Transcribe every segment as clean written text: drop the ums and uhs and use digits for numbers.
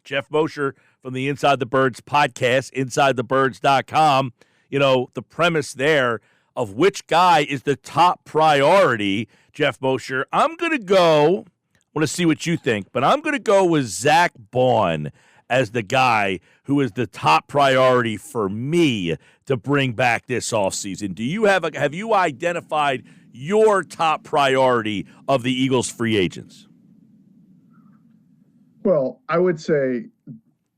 Geoff Mosher from the Inside the Birds podcast, InsideTheBirds.com. The premise there of which guy is the top priority, Geoff Mosher. I'm going to go, I want to see what you think, but I'm going to go with Zach Baun as the guy who is the top priority for me to bring back this offseason. Do you have you identified your top priority of the Eagles free agents? Well, I would say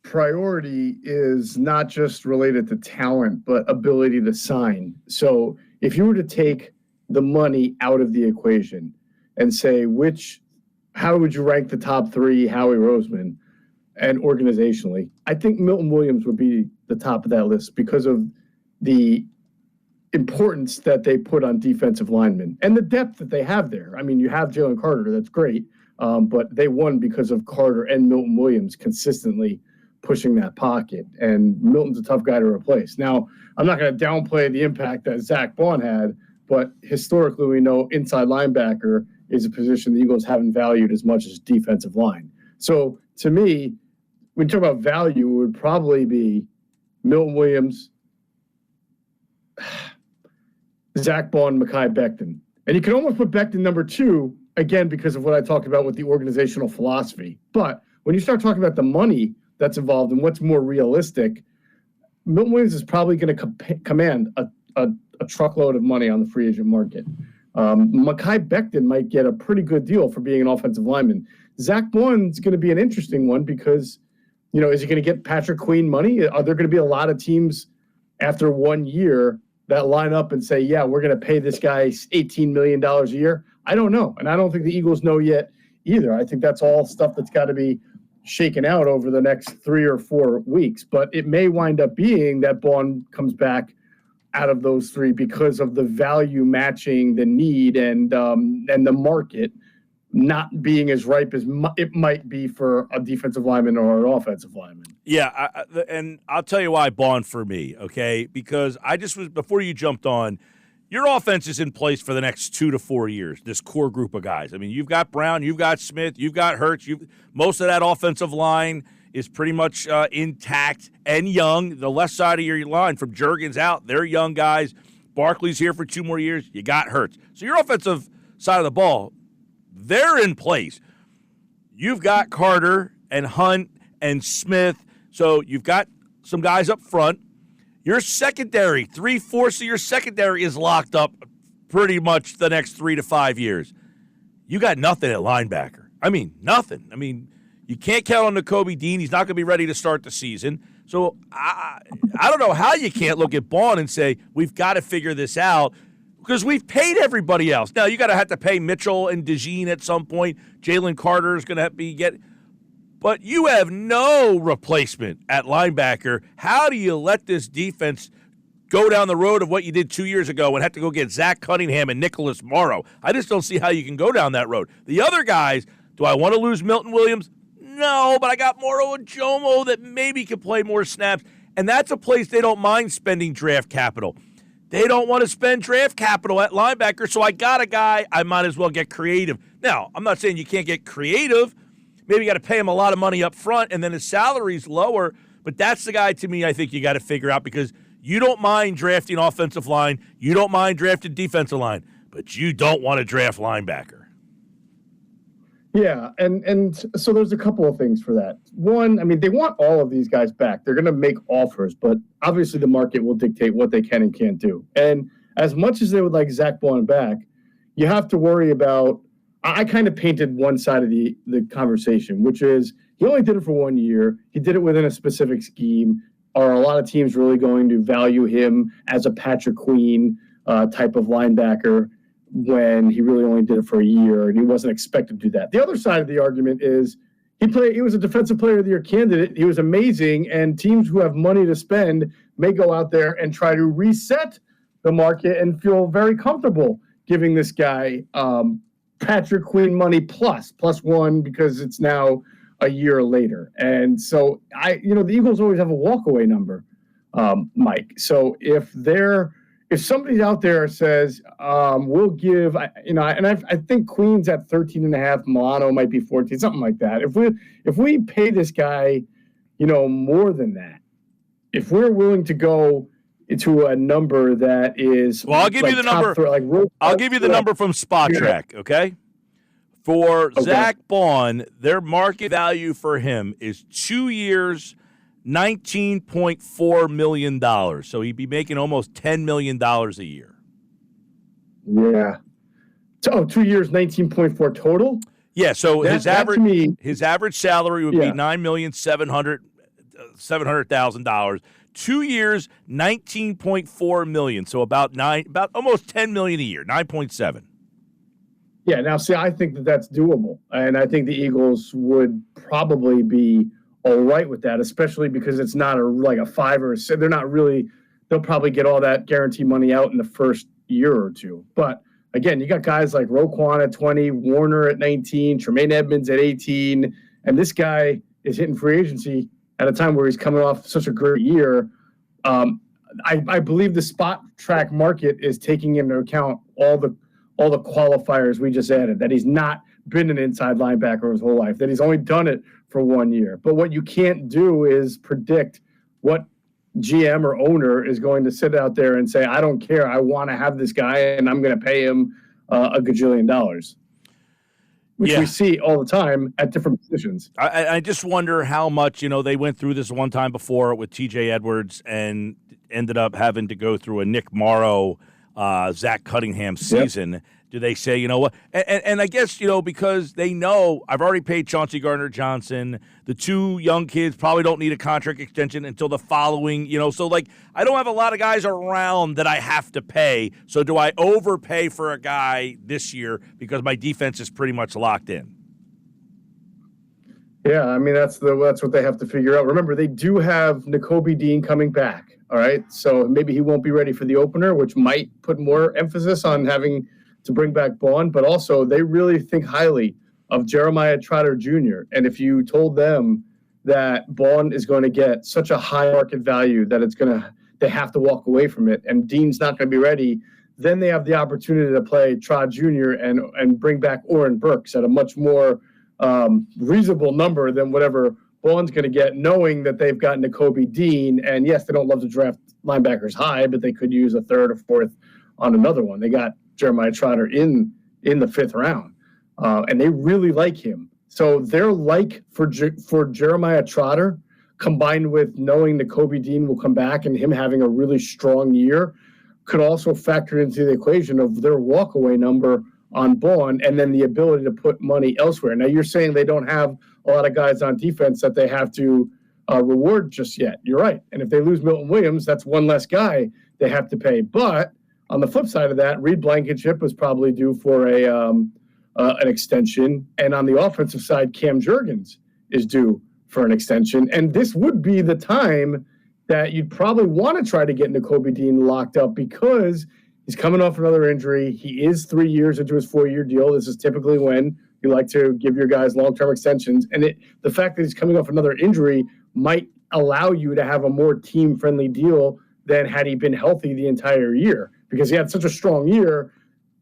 priority is not just related to talent, but ability to sign. So if you were to take the money out of the equation and say, how would you rank the top three Howie Roseman and organizationally? I think Milton Williams would be the top of that list because of the importance that they put on defensive linemen and the depth that they have there. I mean, you have Jalen Carter, that's great, but they won because of Carter and Milton Williams consistently pushing that pocket, and Milton's a tough guy to replace. Now, I'm not going to downplay the impact that Zach Baun had, but historically we know inside linebacker is a position the Eagles haven't valued as much as defensive line. So to me, when you talk about value, it would probably be Milton Williams, Zach Baun, Mekhi Becton. And you can almost put Becton number two, again, because of what I talked about with the organizational philosophy. But when you start talking about the money that's involved and what's more realistic, Milton Williams is probably going to command a truckload of money on the free agent market. Mekhi Becton might get a pretty good deal for being an offensive lineman. Zach Baun's going to be an interesting one because, is he going to get Patrick Queen money? Are there going to be a lot of teams after 1 year that line up and say, yeah, we're going to pay this guy $18 million a year? I don't know. And I don't think the Eagles know yet either. I think that's all stuff that's got to be shaken out over the next 3 or 4 weeks. But it may wind up being that Baun comes back out of those three because of the value matching the need and the market not being as ripe as it might be for a defensive lineman or an offensive lineman. Yeah, and I'll tell you why Baun for me, okay? Because I just was, before you jumped on, your offense is in place for the next 2 to 4 years, this core group of guys. I mean, you've got Brown, you've got Smith, you've got Hurts. Most of that offensive line is pretty much intact and young. The left side of your line from Jurgens out, they're young guys. Barkley's here for 2 more years. You got Hurts. So your offensive side of the ball, they're in place. You've got Carter and Hunt and Smith. So you've got some guys up front. Your secondary, 3/4 of your secondary is locked up pretty much the next 3 to 5 years. You got nothing at linebacker. I mean, nothing. I mean, you can't count on Nakobe Dean. He's not going to be ready to start the season. So I don't know how you can't look at Baun and say, we've got to figure this out because we've paid everybody else. Now, you got to have to pay Mitchell and DeJean at some point. Jalen Carter is going to have to get – but you have no replacement at linebacker. How do you let this defense go down the road of what you did 2 years ago and have to go get Zach Cunningham and Nicholas Morrow? I just don't see how you can go down that road. The other guys, do I want to lose Milton Williams? No, but I got Morrow and Jomo that maybe could play more snaps, and that's a place they don't mind spending draft capital. They don't want to spend draft capital at linebacker, so I got a guy, I might as well get creative. Now, I'm not saying you can't get creative. Maybe you got to pay him a lot of money up front, and then his salary's lower. But that's the guy, to me, I think you got to figure out because you don't mind drafting offensive line. You don't mind drafting defensive line. But you don't want to draft linebacker. Yeah, and so there's a couple of things for that. One, I mean, they want all of these guys back. They're going to make offers, but obviously the market will dictate what they can and can't do. And as much as they would like Zach Baun back, you have to worry about I kind of painted one side of the conversation, which is he only did it for 1 year. He did it within a specific scheme. Are a lot of teams really going to value him as a Patrick Queen type of linebacker when he really only did it for a year and he wasn't expected to do that? The other side of the argument is he was a defensive player of the year candidate. He was amazing, and teams who have money to spend may go out there and try to reset the market and feel very comfortable giving this guy Patrick Queen money plus one because it's now a year later. And so the Eagles always have a walkaway number, Mike. So if somebody out there says, we'll give, I think Queen's at 13.5, Milano might be 14, something like that. If we pay this guy more than that, if we're willing to go into a number that is, well, I'll give you the number. I'll give you the number from Spot Track. Okay. For Zach Bond, their market value for him is 2 years, $19.4 million. So he'd be making almost $10 million a year. Yeah. So 2 years, 19.4 total? Yeah, so his average salary would be $9,700,000. 2 years, $19.4 million. So about almost $10 million a year, 9.7. Yeah, now see, I think that's doable, and I think the Eagles would probably be all right with that, especially because it's not like a 5 or a 6. They're not really. They'll probably get all that guarantee money out in the first year or two. But again, you got guys like Roquan at 20, Warner at 19, Tremaine Edmonds at 18, and this guy is hitting free agency at a time where he's coming off such a great year. I believe the Spot Track market is taking into account all the qualifiers we just added, that he's not been an inside linebacker his whole life, that he's only done it for 1 year. But what you can't do is predict what GM or owner is going to sit out there and say, I don't care, I want to have this guy and I'm going to pay him a gajillion dollars, which we see all the time at different positions. I just wonder how much, they went through this one time before with TJ Edwards and ended up having to go through a Nick Morrow, Zach Cunningham season. Yep. Do they say, you know what? And I guess, because they know I've already paid Chauncey Gardner-Johnson. The two young kids probably don't need a contract extension until the following, So, I don't have a lot of guys around that I have to pay. So do I overpay for a guy this year because my defense is pretty much locked in? Yeah, I mean, that's what they have to figure out. Remember, they do have Nakobe Dean coming back. All right, so maybe he won't be ready for the opener, which might put more emphasis on having to bring back Bond. But also, they really think highly of Jeremiah Trotter Jr. And if you told them that Bond is going to get such a high market value that they have to walk away from it, and Dean's not going to be ready, then they have the opportunity to play Trotter Jr. and bring back Oren Burks at a much more reasonable number than whatever Bond's going to get, knowing that they've got Nakobe Dean. And yes, they don't love to draft linebackers high, but they could use a third or fourth on another one. They got Jeremiah Trotter in the fifth round, and they really like him. So their for Jeremiah Trotter, combined with knowing Nakobe Dean will come back and him having a really strong year, could also factor into the equation of their walkaway number on Bond, and then the ability to put money elsewhere. Now, you're saying they don't have a lot of guys on defense that they have to reward just yet. You're right. And if they lose Milton Williams, that's one less guy they have to pay. But on the flip side of that, Reed Blankenship was probably due for an extension. And on the offensive side, CamJurgens is due for an extension. And this would be the time that you'd probably want to try to get Nakobe Dean locked up, because he's coming off another injury. He is 3 years into his 4-year deal. This is typically when you like to give your guys long-term extensions. And the fact that he's coming off another injury might allow you to have a more team-friendly deal than had he been healthy the entire year. Because he had such a strong year,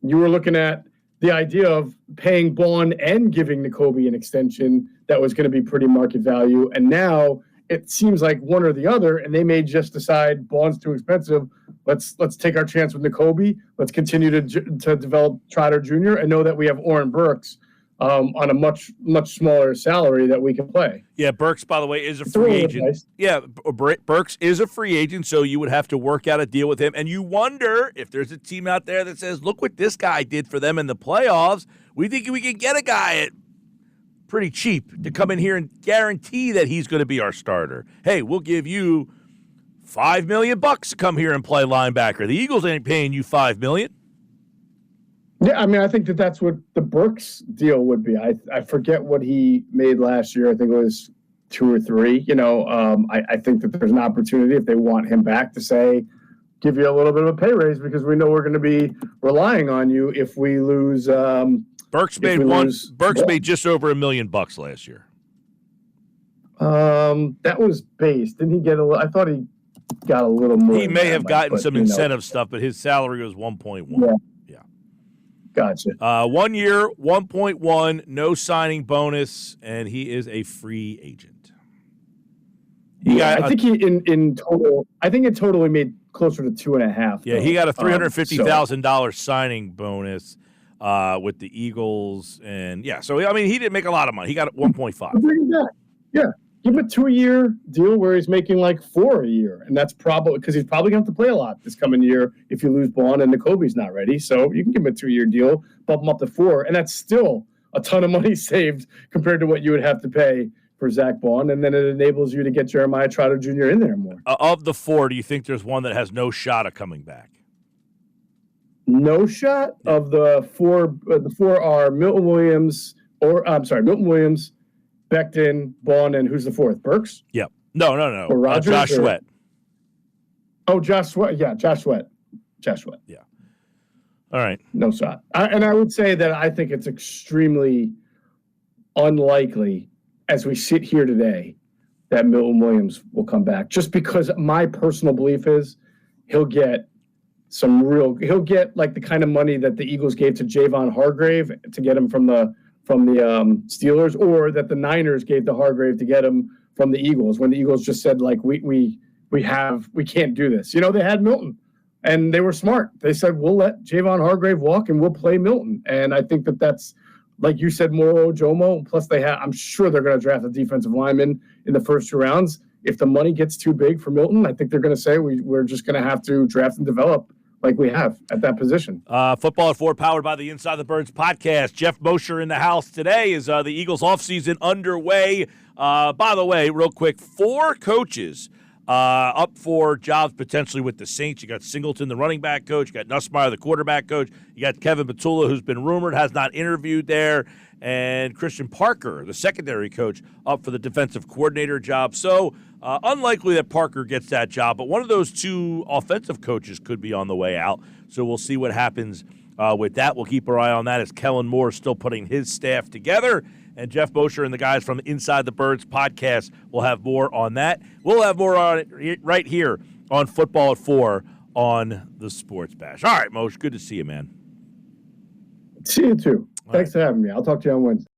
you were looking at the idea of paying Bond and giving Nakobe an extension that was going to be pretty market value. And now it seems like one or the other, and they may just decide Bond's too expensive. Let's take our chance with Nakobe. Let's continue to develop Trotter Jr. and know that we have Oren Burks on a much smaller salary that we can play. Yeah, Burks, by the way, is a free agent. Nice. Yeah, Burks is a free agent, so you would have to work out a deal with him. And you wonder if there's a team out there that says, look what this guy did for them in the playoffs. We think we can get a guy at pretty cheap to come in here and guarantee that he's going to be our starter. Hey, we'll give you $5 million to come here and play linebacker. The Eagles ain't paying you $5 million. Yeah, I mean, I think that's what the Burks deal would be. I forget what he made last year. I think it was 2 or 3. I think that there's an opportunity if they want him back to say, give you a little bit of a pay raise because we know we're going to be relying on you if we lose. Burks made just over $1 million last year. That was base. Didn't he get I thought he got a little more. He may have gotten some incentive stuff, but his salary was 1.1. Yeah. Gotcha. 1 year, 1.1, no signing bonus, and he is a free agent. I think he in total. I think in total he made closer to 2.5. Yeah, he got a $350,000 signing bonus with the Eagles, and so I mean he didn't make a lot of money. He got 1.5. Bring him back. Yeah, give him a 2-year deal where he's making like 4 a year, and that's probably because he's probably going to have to play a lot this coming year if you lose Bond and N'Kobe's not ready. So you can give him a 2-year deal, bump him up to 4, and that's still a ton of money saved compared to what you would have to pay for Zach Bond, and then it enables you to get Jeremiah Trotter Jr. in there more. Of the 4, do you think there's one that has no shot of coming back? No shot of the 4. The 4 are Milton Williams, Becton, Bond, and who's the 4th? Burks? Yep. No. Or Rogers, JoshSweat. Oh, JoshSweat. Yeah, JoshSweat. Yeah. All right. No shot. And I would say that I think it's extremely unlikely as we sit here today that Milton Williams will come back, just because my personal belief is he'll get like the kind of money that the Eagles gave to Javon Hargrave to get him from the Steelers, or that the Niners gave to Hargrave to get him from the Eagles, when the Eagles just said, like, we can't do this. They had Milton, and they were smart. They said, we'll let Javon Hargrave walk and we'll play Milton. And I think that's, like you said, Moro Jomo. Plus, I'm sure they're going to draft a defensive lineman in the first 2 rounds. If the money gets too big for Milton, I think they're going to say we're just going to have to draft and develop like we have at that position. Football at 4, powered by the Inside the Birds podcast. Geoff Mosher in the house today as the Eagles offseason underway. By the way, real quick, 4 coaches up for jobs potentially with the Saints. You got Singleton, the running back coach. You got Nussmeier, the quarterback coach. You got Kevin Batula, who's been rumored, has not interviewed there. And Christian Parker, the secondary coach, up for the defensive coordinator job. So unlikely that Parker gets that job, but one of those 2 offensive coaches could be on the way out. So we'll see what happens with that. We'll keep our eye on that as Kellen Moore is still putting his staff together. And Geoff Mosher and the guys from Inside the Birds podcast will have more on that. We'll have more on it right here on Football at 4 on the Sports Bash. All right, Moshe, good to see you, man. See you too. Thanks for having me. I'll talk to you on Wednesday.